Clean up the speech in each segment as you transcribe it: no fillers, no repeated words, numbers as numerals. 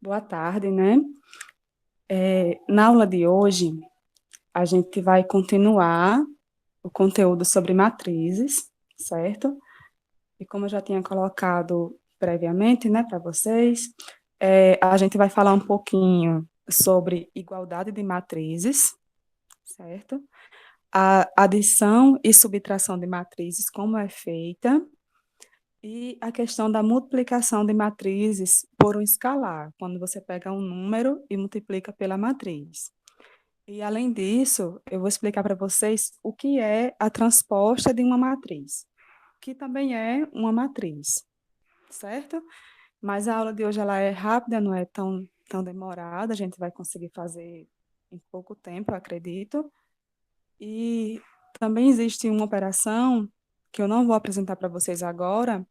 Boa tarde, né? Na aula de hoje, a gente vai continuar o conteúdo sobre matrizes, certo? E como eu já tinha colocado previamente, né, para vocês, a gente vai falar um pouquinho sobre igualdade de matrizes, certo? A adição e subtração de matrizes, como é feita, e a questão da multiplicação de matrizes por um escalar, quando você pega um número e multiplica pela matriz. E, além disso, eu vou explicar para vocês o que é a transposta de uma matriz, que também é uma matriz, certo? Mas a aula de hoje ela é rápida, não é tão demorada, a gente vai conseguir fazer em pouco tempo, eu acredito. E também existe uma operação que eu não vou apresentar para vocês agora,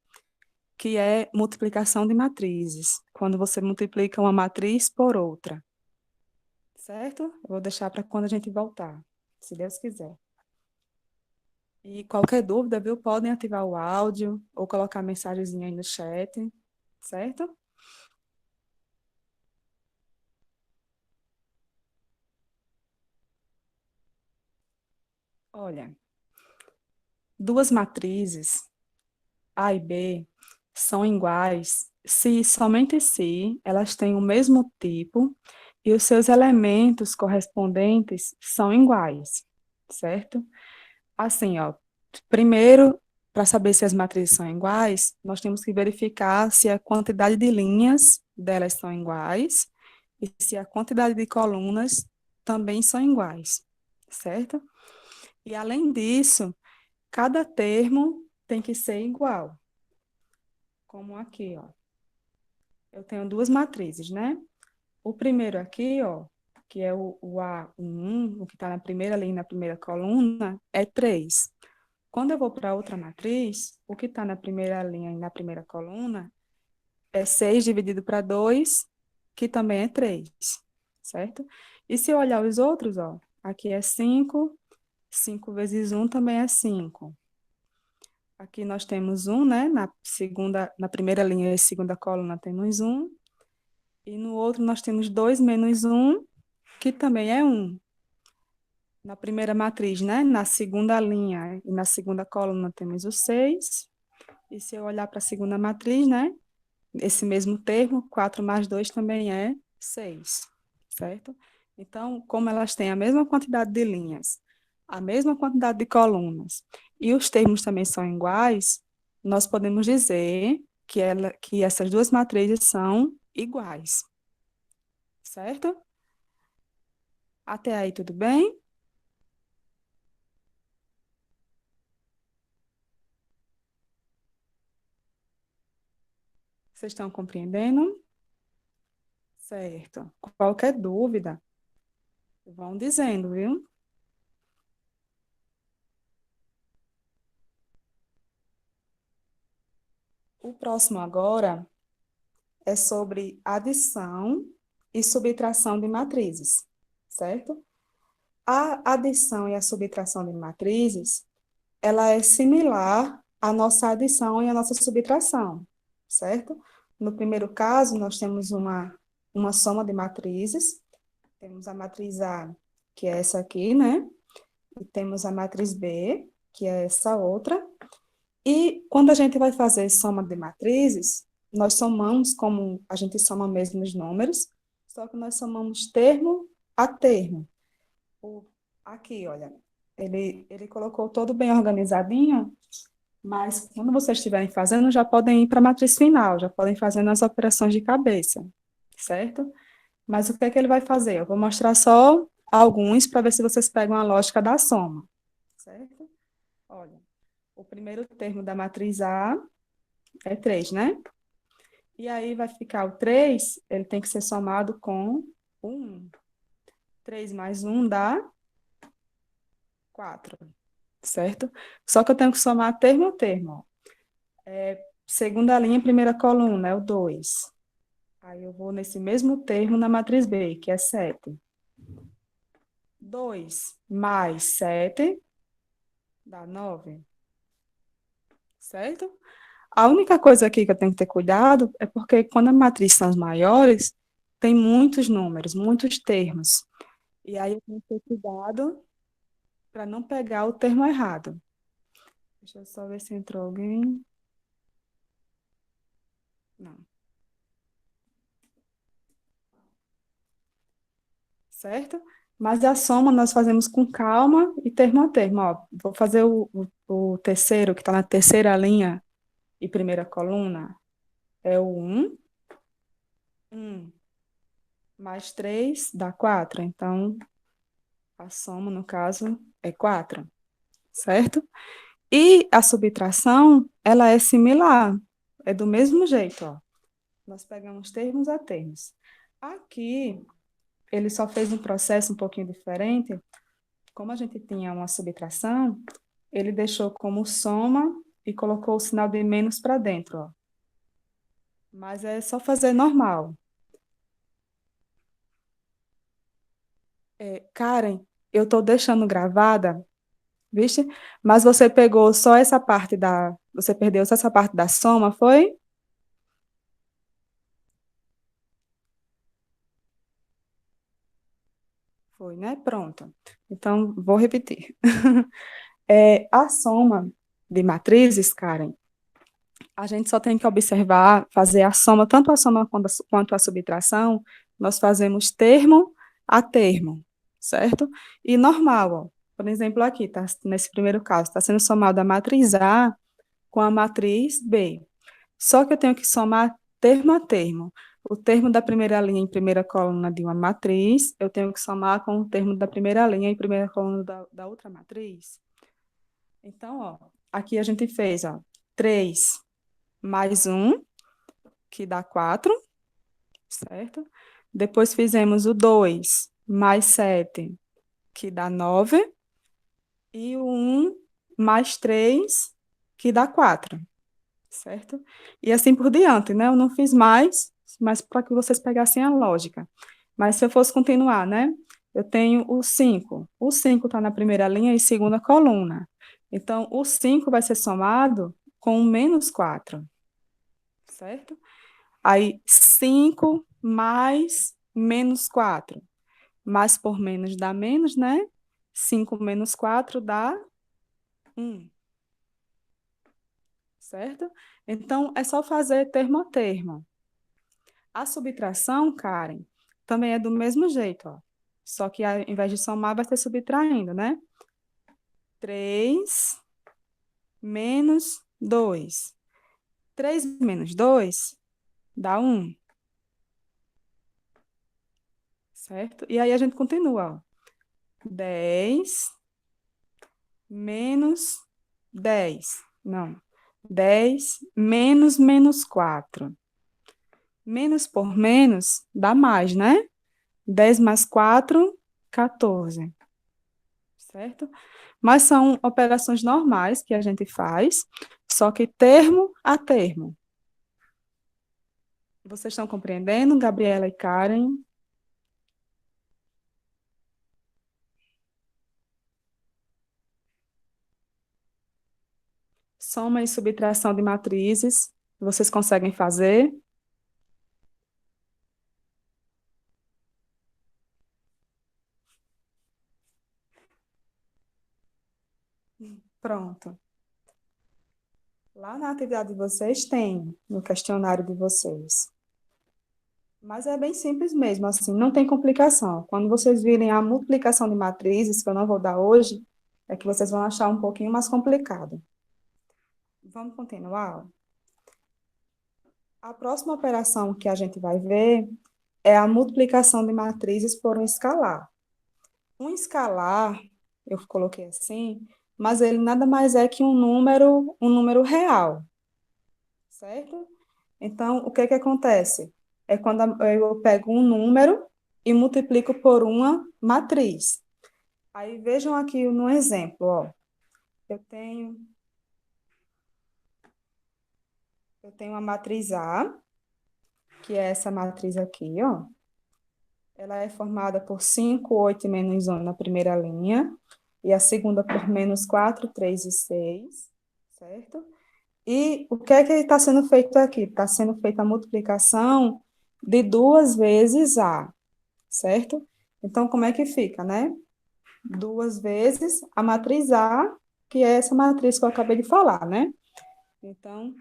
que é multiplicação de matrizes, quando você multiplica uma matriz por outra, certo? Eu vou deixar para quando a gente voltar, se Deus quiser. E qualquer dúvida, viu, podem ativar o áudio ou colocar mensagenzinha aí no chat, certo? Olha, duas matrizes, A e B, são iguais se, somente se, elas têm o mesmo tipo e os seus elementos correspondentes são iguais, certo? Assim, ó, primeiro, para saber se as matrizes são iguais, nós temos que verificar se a quantidade de linhas delas são iguais e se a quantidade de colunas também são iguais, certo? E, além disso, cada termo tem que ser igual, como aqui, ó. Eu tenho duas matrizes, né? O primeiro aqui, ó, que é o A1, o que está na primeira linha, na primeira coluna, é 3. Quando eu vou para outra matriz, o que está na primeira linha e na primeira coluna é 6 dividido para 2, que também é 3, certo? E se eu olhar os outros, ó, aqui é 5, 5 vezes um também é 5. Aqui nós temos um, né? Na primeira linha e segunda coluna temos um. E no outro nós temos 2 menos um, que também é um. Na primeira matriz, né? Na segunda linha e na segunda coluna temos o 6. E se eu olhar para a segunda matriz, né? Esse mesmo termo, 4 mais 2 também é 6, certo? Então, como elas têm a mesma quantidade de linhas, a mesma quantidade de colunas, e os termos também são iguais, nós podemos dizer que essas duas matrizes são iguais, certo? Até aí, tudo bem? Vocês estão compreendendo? Certo. Qualquer dúvida, vão dizendo, viu? O próximo agora é sobre adição e subtração de matrizes, certo? A adição e a subtração de matrizes, ela é similar à nossa adição e à nossa subtração, certo? No primeiro caso, nós temos uma soma de matrizes, temos a matriz A, que é essa aqui, né? E temos a matriz B, que é essa outra. E quando a gente vai fazer soma de matrizes, nós somamos como a gente soma mesmo os números, só que nós somamos termo a termo. O, aqui, olha, ele colocou todo bem organizadinho, mas quando vocês estiverem fazendo, já podem ir para a matriz final, já podem fazer as operações de cabeça, certo? Mas o que é que ele vai fazer? Eu vou mostrar só alguns para ver se vocês pegam a lógica da soma, certo? Olha, o primeiro termo da matriz A é 3, né? E aí vai ficar o 3, ele tem que ser somado com o 1. 3 mais um dá 4, certo? Só que eu tenho que somar termo a termo. Segunda linha, primeira coluna, é o 2. Aí eu vou nesse mesmo termo na matriz B, que é 7. 2 mais 7 dá 9, certo? A única coisa aqui que eu tenho que ter cuidado é porque quando a matriz são as maiores, tem muitos números, muitos termos. E aí eu tenho que ter cuidado para não pegar o termo errado. Deixa eu só ver se entrou alguém. Não. Certo? Mas a soma nós fazemos com calma e termo a termo. Ó, vou fazer o terceiro, que está na terceira linha e primeira coluna. É o 1. 1 mais 3 dá 4. Então, a soma, no caso, é 4, certo? E a subtração, ela é similar. É do mesmo jeito, ó. Nós pegamos termos a termos. Aqui, ele só fez um processo um pouquinho diferente. Como a gente tinha uma subtração, ele deixou como soma e colocou o sinal de menos para dentro, ó. Mas é só fazer normal. Karen, eu estou deixando gravada, viste? Mas você pegou só essa parte da. Você perdeu só essa parte da soma, foi? Foi, né? Pronto. Então, vou repetir. A soma de matrizes, Karen, a gente só tem que observar, fazer a soma, tanto a soma quanto a subtração, nós fazemos termo a termo, certo? E normal, ó. Por exemplo, aqui, tá, nesse primeiro caso, está sendo somada a matriz A com a matriz B. Só que eu tenho que somar termo a termo. O termo da primeira linha em primeira coluna de uma matriz, eu tenho que somar com o termo da primeira linha em primeira coluna da outra matriz. Então, ó, aqui a gente fez, ó, 3 mais um, que dá 4, certo? Depois fizemos o 2 mais 7, que dá 9, e o um mais 3, que dá 4, certo? E assim por diante, né? Eu não fiz mais, mas para que vocês pegassem a lógica. Mas se eu fosse continuar, né? Eu tenho o 5. O 5 está na primeira linha e segunda coluna. Então, o 5 vai ser somado com o menos 4, certo? Aí, 5 mais menos 4. Mais por menos dá menos, né? 5 menos 4 dá 1, certo? Então, é só fazer termo a termo. A subtração, Karen, também é do mesmo jeito, ó. Só que ao invés de somar, vai ser subtraindo, né? 3 menos 2. 3 menos 2 dá 1, certo? E aí a gente continua, ó. 10 menos 10. Não. 10 menos menos 4. Menos por menos dá mais, né? 10 mais 4, 14. Certo? Mas são operações normais que a gente faz, só que termo a termo. Vocês estão compreendendo, Gabriela e Karen? Soma e subtração de matrizes, vocês conseguem fazer? Pronto. Lá na atividade de vocês tem, no questionário de vocês. Mas é bem simples mesmo, assim, não tem complicação. Quando vocês virem a multiplicação de matrizes, que eu não vou dar hoje, é que vocês vão achar um pouquinho mais complicado. Vamos continuar? A próxima operação que a gente vai ver é a multiplicação de matrizes por um escalar. Um escalar, eu coloquei assim, mas ele nada mais é que um número real, certo? Então, o que que acontece? É quando eu pego um número e multiplico por uma matriz. Aí vejam aqui no exemplo, ó. Eu tenho, eu tenho a matriz A, que é essa matriz aqui, ó. Ela é formada por 5, 8 e menos 1 na primeira linha, e a segunda por menos 4, 3 e 6, certo? E o que é que está sendo feito aqui? Está sendo feita a multiplicação de 2 vezes A, certo? Então, como é que fica, né? 2 vezes a matriz A, que é essa matriz que eu acabei de falar, né? Então,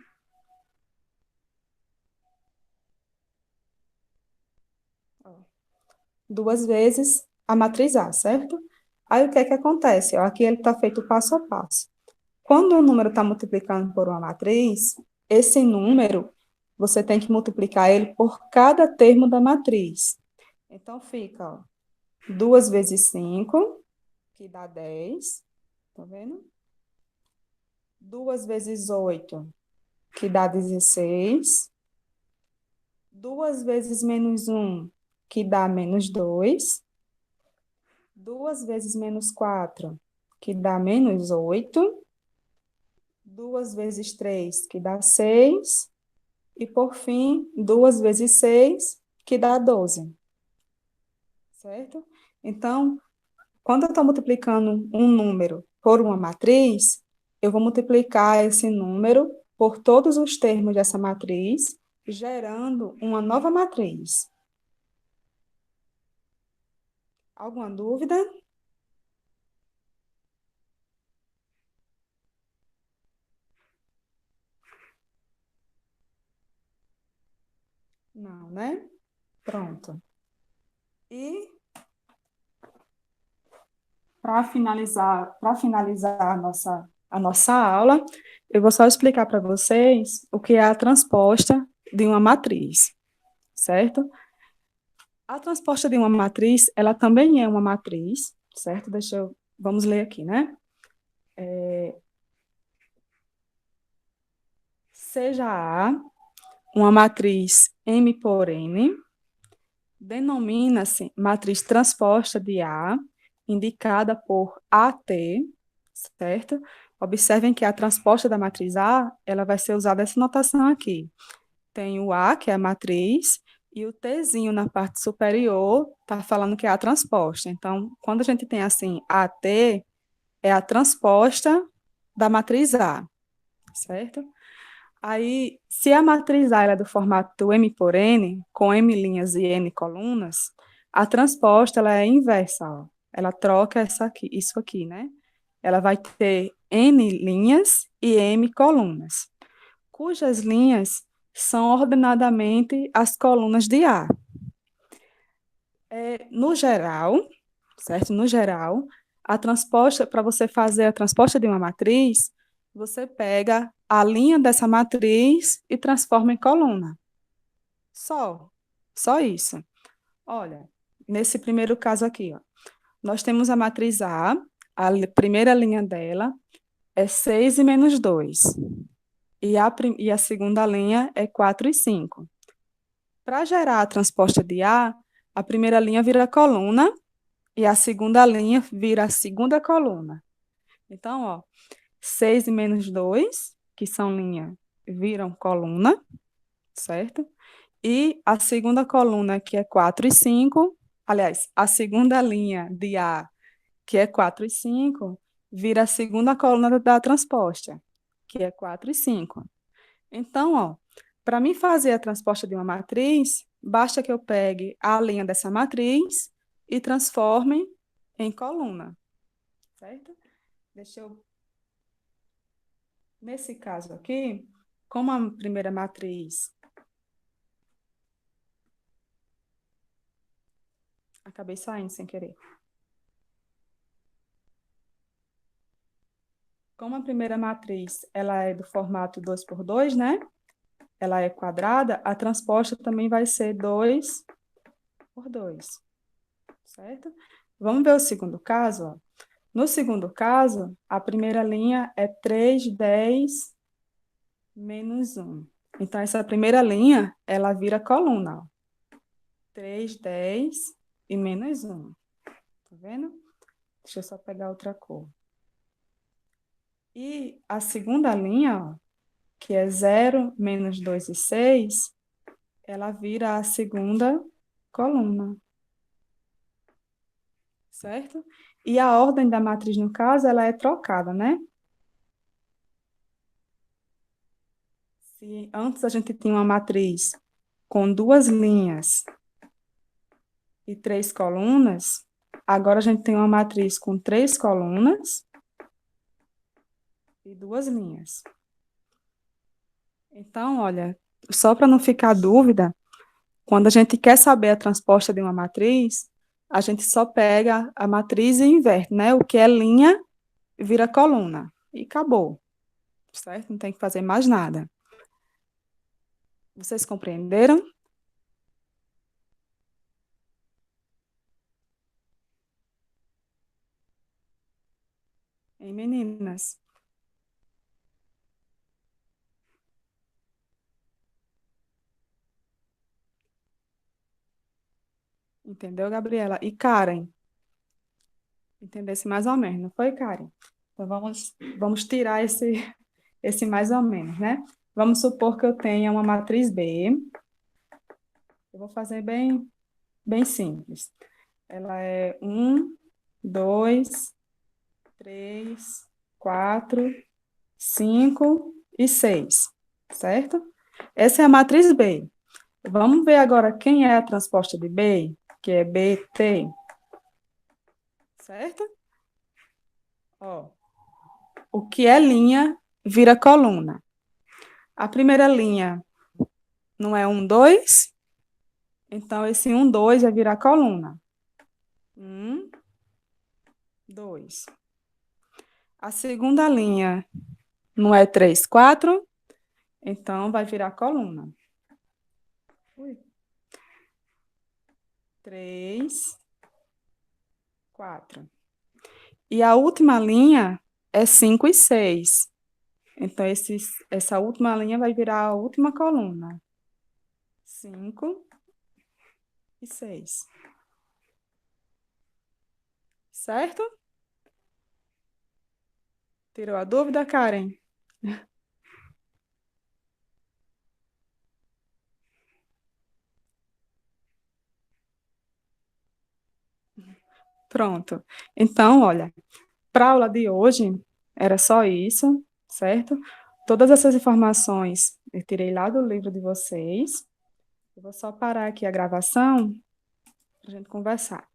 2 vezes a matriz A, certo? Aí, o que é que acontece? Ó, aqui ele está feito passo a passo. Quando o número está multiplicando por uma matriz, esse número, você tem que multiplicar ele por cada termo da matriz. Então, fica, ó, 2 vezes 5, que dá 10, tá vendo? 2 vezes 8, que dá 16. 2 vezes menos 1, que dá menos 2. 2 vezes menos 4, que dá menos 8. 2 vezes 3, que dá 6. E, por fim, 2 vezes 6, que dá 12, certo? Então, quando eu estou multiplicando um número por uma matriz, eu vou multiplicar esse número por todos os termos dessa matriz, gerando uma nova matriz. Alguma dúvida? Não, né? Pronto. E para finalizar a nossa aula, eu vou só explicar para vocês o que é a transposta de uma matriz, certo? A transposta de uma matriz, ela também é uma matriz, certo? Vamos ler aqui, né? Seja A uma matriz M por N, denomina-se matriz transposta de A, indicada por AT, certo? Observem que a transposta da matriz A, ela vai ser usada essa notação aqui. Tem o A, que é a matriz, e o Tzinho na parte superior está falando que é a transposta. Então, quando a gente tem assim AT, é a transposta da matriz A, certo? Aí, se a matriz A ela é do formato M por N, com M linhas e N colunas, a transposta ela é inversa, ó. Ela troca isso aqui, né? Ela vai ter N linhas e M colunas, cujas linhas são ordenadamente as colunas de A. No geral, certo? No geral, a transposta, para você fazer a transposta de uma matriz, você pega a linha dessa matriz e transforma em coluna. Só, só isso. Olha, nesse primeiro caso aqui, ó, nós temos a matriz A primeira linha dela é 6 e menos 2. E a segunda linha é 4 e 5. Para gerar a transposta de a primeira linha vira coluna e a segunda linha vira a segunda coluna. Então, ó, 6 e menos 2, que são linha, viram coluna, certo? E a segunda coluna, que é 4 e 5, aliás, a segunda linha de A, que é 4 e 5, vira a segunda coluna da transposta, que é 4 e 5. Então, ó, para mim fazer a transposta de uma matriz, basta que eu pegue a linha dessa matriz e transforme em coluna, certo? Deixa eu. Nesse caso aqui, como a primeira matriz, acabei saindo sem querer. Como a primeira matriz, ela é do formato 2 por 2, né? Ela é quadrada, a transposta também vai ser 2 por 2, certo? Vamos ver o segundo caso, ó. No segundo caso, a primeira linha é 3, 10 menos 1. Então, essa primeira linha, ela vira coluna, ó. 3, 10 e menos 1. Tá vendo? Deixa eu só pegar outra cor. E a segunda linha, ó, que é 0, menos 2 e 6, ela vira a segunda coluna, certo? E a ordem da matriz, no caso, ela é trocada, né? Se antes a gente tinha uma matriz com duas linhas e três colunas, agora a gente tem uma matriz com três colunas e duas linhas. Então, olha, só para não ficar dúvida, quando a gente quer saber a transposta de uma matriz, a gente só pega a matriz e inverte, né? O que é linha vira coluna. E acabou, certo? Não tem que fazer mais nada. Vocês compreenderam? Hein, meninas? Entendeu, Gabriela? E Karen? Entendesse mais ou menos, não foi, Karen? Então vamos tirar esse mais ou menos, né? Vamos supor que eu tenha uma matriz B. Eu vou fazer bem simples. Ela é um, 2, 3, 4, 5 e 6, certo? Essa é a matriz B. Vamos ver agora quem é a transposta de B, que é BT, certo? Ó, o que é linha vira coluna. A primeira linha não é um, 2? Então, esse um, 2 vai virar coluna. Um, 2. A segunda linha não é 3, 4? Então, vai virar coluna. Ui. 3, 4. E a última linha é 5 e 6. Então, essa última linha vai virar a última coluna. 5 e 6. Certo? Tirou a dúvida, Karen? Pronto. Então, olha, para a aula de hoje era só isso, certo? Todas essas informações eu tirei lá do livro de vocês. Eu vou só parar aqui a gravação para a gente conversar.